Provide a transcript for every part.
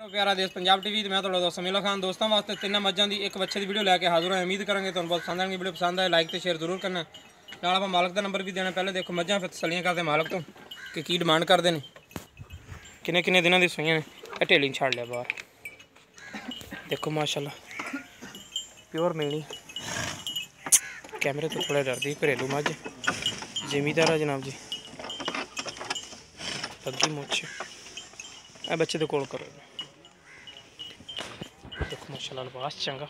प्यारा देश पंजाब टीवी मैं थोड़ा दोस्त समीला खान दोस्तों वास्ते तीन मझां की एक बच्चे की वीडियो लैके हाजिर है। उम्मीद करेंगे तुम बहुत पसंद आएगी। वीडियो पसंद आए लाइक तो शेयर जरूर करना। नाल आप मालक का नंबर भी देना। पहले देखो मझां फिर तसलियां करते मालक तो कि की डिमांड करते हैं, किन्ने किन्ने दिनों की सूइयां ने। ढेली छड़ लिया बाहर देखो माशाल्लाह प्योर मिलनी। कैमरे तो थोड़ा डरदी घरेलू मझ जिमीदार है जनाब जी। पग्गी मुछ ए बच्चे तो कोल करो। देखो माशाल्लाह लिबास चंगा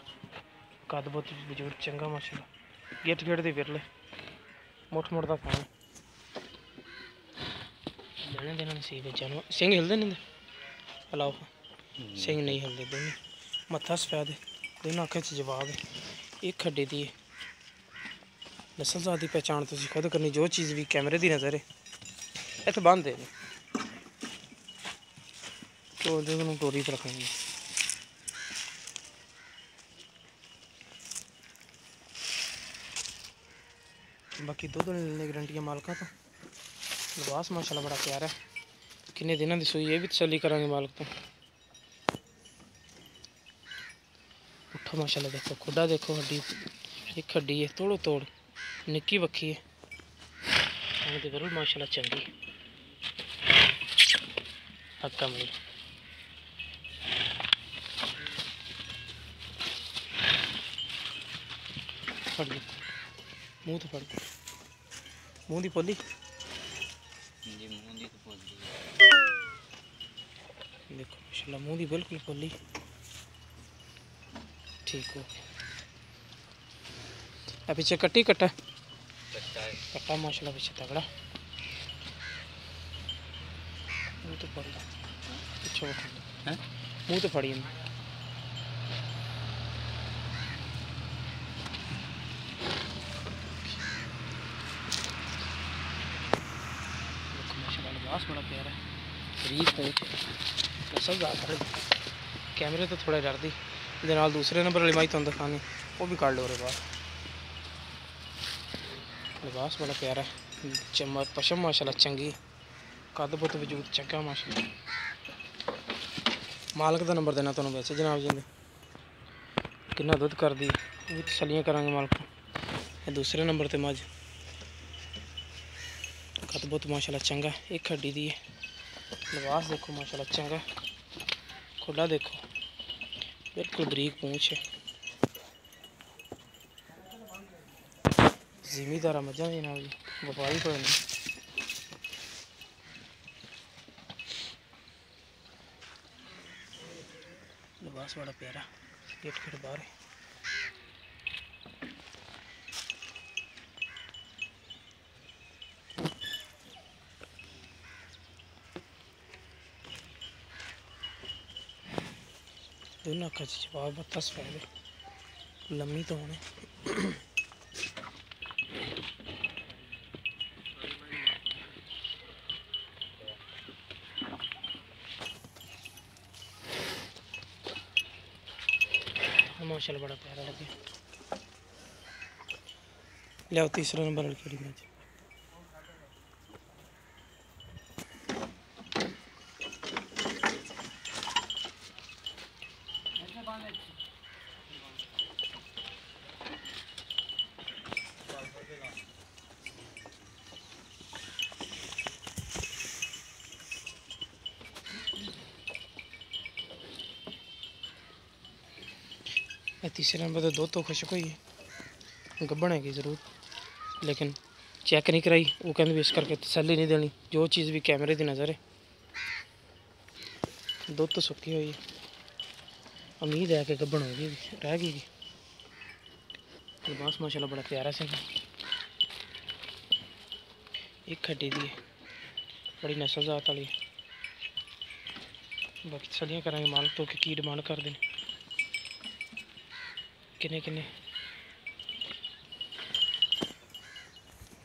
कद बुत बजूर चंगा माशाल्लाह गिट गिट दी विरले मुठ मुठ का खाना लेने देना नसीब है। जानवर सिंह हिलते नहीं अलाओ सिंह नहीं हिलते दोनों मत्था सफेद है दोनों अखों च जवाब है। एक खड्डे दी नस्लजात की पहचान तुम खुद करनी। जो चीज़ भी कैमरे की नज़र है इतने बंद है तो टोरी पर रखेंगे। बाकी दुध लेने गारंटियाँ मालका तो लिबास माशाल्लाह बड़ा प्यारा है। किन्ने दिनों की सूई ये भी तसली करांगे मालक तो। उठो माशाल्लाह देखो खुडा देखो हड्डी एक हड्डी है तोड़ो तोड़ निक्की बखी है जरूर माशाल्लाह चंगी हक्का मिल। फड़ मुँह तो फड़ मुँह की पोली देखो माशाल्लाह मुँह की बिल्कुल पोली ठीक हो गया। पीछे कट्टी कट्टा कट्टा माशाल्लाह पीछे तगड़ा मुँह तो फड़ी पीछे मुँह तो फड़ी लिबास बड़ा प्यारा है रीफ पहुँच सब ज़्यादा कैमरे तो थोड़ा डरदी दूसरे नंबर वाली माई तुम दिखानी वो भी काट लो रे बाहर। लिबास बड़ा प्यारा है चमक पशम माशाल्लाह चंगी कद बुत वजूद चंगा माशाल्लाह। मालक का नंबर देना तुम वैसे जनाब जी कितना दुध कर दी वो भी तसलियाँ करांगे मालक। दूसरे नंबर पर मझ कद बुत माशाल्लाह चंगा एक हड्डी दी है। लिबास देखो माशाल्लाह चंगा खुला देखो बिल्कुल बरीक पूँछ है। जिमीदार मझा जनाब जी व्यापारी कोई नहीं। लिबास बड़ा प्यारा गेट गेट बाहर है। दोनों अखा जवाब बत्ता सफेद लम्मी तो होने माशाल्लाह बड़ा प्यारा लगे। लिया तीसरा नंबर वाली मैच तीसरे नंबर तो दो तो खुशक हुई है गब्बन हैगी जरूर लेकिन चेक नहीं कराई वो कहते भी इस करके तसली नहीं देनी। जो चीज़ भी कैमरे की नज़र है दो तो सुक्की हुई है उम्मीद है कि गब्बन होगी रह गई। लिबास माशाल्लाह बड़ा प्यारा से एक हड्डी दी है बड़ी नस्ल जात वाली। बाकी तसलियाँ करांगे मालक तो की डिमांड कर दें किन्ने किन्ने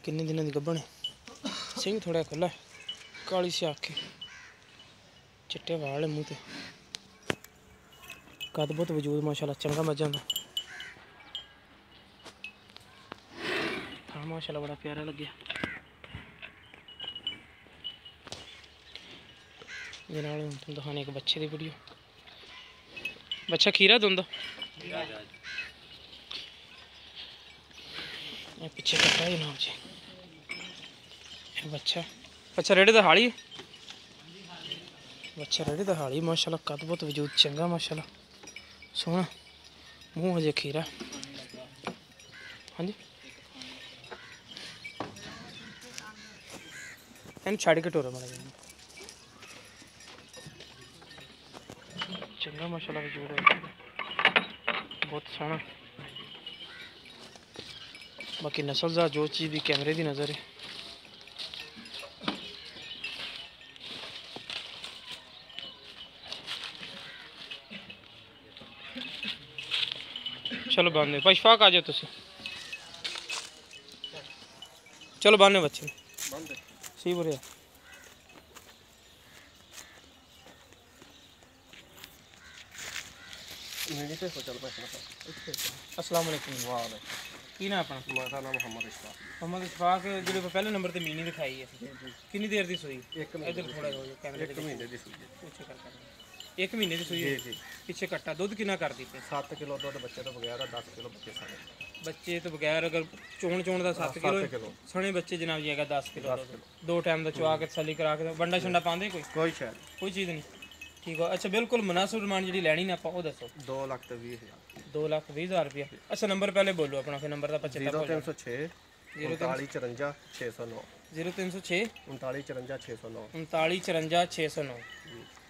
किन्ने दिनों की गब्बन है। सिंह थोड़ा खुला है काली सी आँखें चिट्टे वाल है मुँह ते कद बुत वजूद माशाल्लाह चंगा मझां दा। हाँ माशाल्लाह बड़ा प्यारा लगे तुम दिखाने एक बच्चे की वीडियो ਬੱਚਾ ਖੀਰਾ ਦੁੰਦਾ ਇਹ ਪਿੱਛੇ ਕੱਟਾ ਹੀ ਨਾ ਜੀ ਇਹ ਬੱਚਾ ਅੱਛਾ ਰੇੜੇ ਦਾ ਹਾਲੀ ਬੱਚਾ ਰੇੜੇ ਦਾ ਹਾਲੀ ਮਾਸ਼ਾਅੱਲਾ ਕੱਦ ਬਹੁਤ ਵਜੂਦ ਚੰਗਾ ਮਾਸ਼ਾਅੱਲਾ ਸੋਹਣਾ ਮੂੰਹ ਹਜੇ ਖੀਰਾ ਹਾਂਜੀ ਇਹਨੂੰ ਛੱਡ ਕੇ ਟੋਰਾ ਮਾੜਾ ਜਿਹਾ ਚੰਗਾ ਮਾਸ਼ਾਅੱਲਾ ਵਜੂਦ ਹੈ ਬਹੁਤ ਸੋਹਣਾ बाकी नस्ल का जो चीज़ भी कैमरे की नज़र है चलो बांधे भाई शफाक आ जाओ तुम चलो बांधे बच्चे सही बोले अस्सलाम वालेकुम की ना अपना मेरा नाम मोहम्मद इशफाक जो पहले नंबर ते मीनी दिखाई है कितनी देर की सूई इधर थोड़ा कैमरे 1 महीने की सूई पीछे कर 1 महीने की सूई जी पीछे कट्टा दूध कितना कर दी 7 किलो दूध बच्चे तो बगैर 10 किलो बच्चे तो बगैर अगर चोण का 7 किलो सने बच्चे जनाब जी है 10 किलो 2 टाइम का चुआ के तसली करा के बंडा शंडा पाते कोई चीज़ नहीं ठीक है अच्छा बिल्कुल मुनासिब डिमांड जी लैनी ना आप दसो 2,20,000 रुपया अच्छा नंबर पहले बोलो अपना फिर नंबर का 0306 3954 609 0306 3954 609 3954 609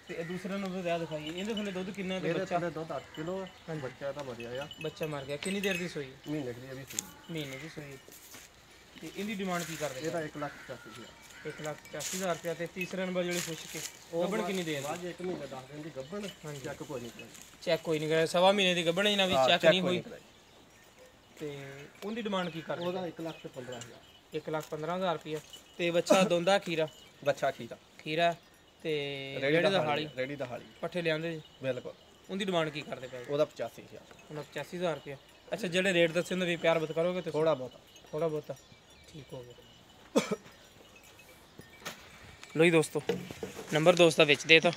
ਤੇ ਦੂਸਰਾ ਨੰਬਰ ਦਿਆ ਦਿਖਾਈਏ ਇਹਦੇ ਥੱਲੇ ਦੁੱਧ ਕਿੰਨਾ ਤੇ ਬੱਚਾ ਇਹਦੇ ਦੁੱਧ 8 ਕਿਲੋ ਬੱਚਾ ਤਾਂ ਮਰਿਆ ਆ ਬੱਚਾ ਮਰ ਗਿਆ ਕਿੰਨੀ ਦੇਰ ਦੀ ਸੂਈ ਮਹੀਨੇ ਦੀ ਅਭੀ ਸੂਈ ਮਹੀਨੇ ਦੀ ਸੂਈ ਤੇ ਇਹਦੀ ਡਿਮਾਂਡ ਕੀ ਕਰਦੇ ਇਹਦਾ 1,85,000 1,85,000 रुपया ਤੇ ਤੀਸਰਾ ਨੰਬਰ ਜਿਹੜੀ ਪੁੱਛ ਕੇ ਗੱਬਣ ਕਿੰਨੀ ਦੇਰ ਬਾਅਦ 1 ਮਹੀਨੇ 10 ਦਿਨ ਦੀ ਗੱਬਣ ਚੈੱਕ ਕੋਈ ਨਹੀਂ ਚੈੱਕ ਕੋਈ ਨਹੀਂ ਕਰਿਆ ਸਵਾ ਮਹੀਨੇ ਦੀ ਗੱਬਣ ਇਹਨਾਂ ਵੀ ਚੈੱਕ ਨਹੀਂ ਹੋਈ ਤੇ ਉਹਦੀ ਡਿਮਾਂਡ ਕੀ ਕਰਦੇ ਉਹਦਾ 1,15,000 1,15,000 ਰੁਪਇਆ ਤੇ ਬੱਚਾ ਦੋਂਦਾ ਖੀਰਾ ਬੱਚਾ ਖੀਰਾ ਤੇ ਰੇੜੇ ਦਾ ਹਾਲੀ ਪੱਠੇ ਲਿਆਂਦੇ ਜੀ ਬਿਲਕੁਲ ਉਹਦੀ ਡਿਮਾਂਡ ਕੀ ਕਰਦੇ ਪਏ ਉਹਦਾ 85,000 ਉਹਨਾਂ 85,000 ਰੁਪਇਆ ਅੱਛਾ ਜਿਹੜੇ ਰੇਟ ਦੱਸੇ ਉਹਨਾਂ ਵੀ ਪਿਆਰ ਬਤ ਕਰੋਗੇ ਤੇ ਥੋੜਾ ਬਹੁਤਾ ਠੀਕ ਹੋ ਗਿਆ लो जी दोस्तों नंबर दोस्त विच देता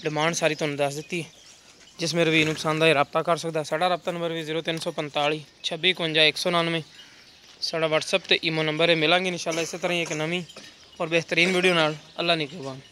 डिमांड सारी तुहानूं दस दी जिस मेरे वीर नूं पसंद आए रब्ता कर सकता साडा रब्ता नंबर भी 0345 26 51 199 साडा WhatsApp ते ईमो नंबर है मिलांगे इंशाल्लाह इस तरह ही एक नवीं और बेहतरीन वीडियो नाल अल्लाह निगहबान।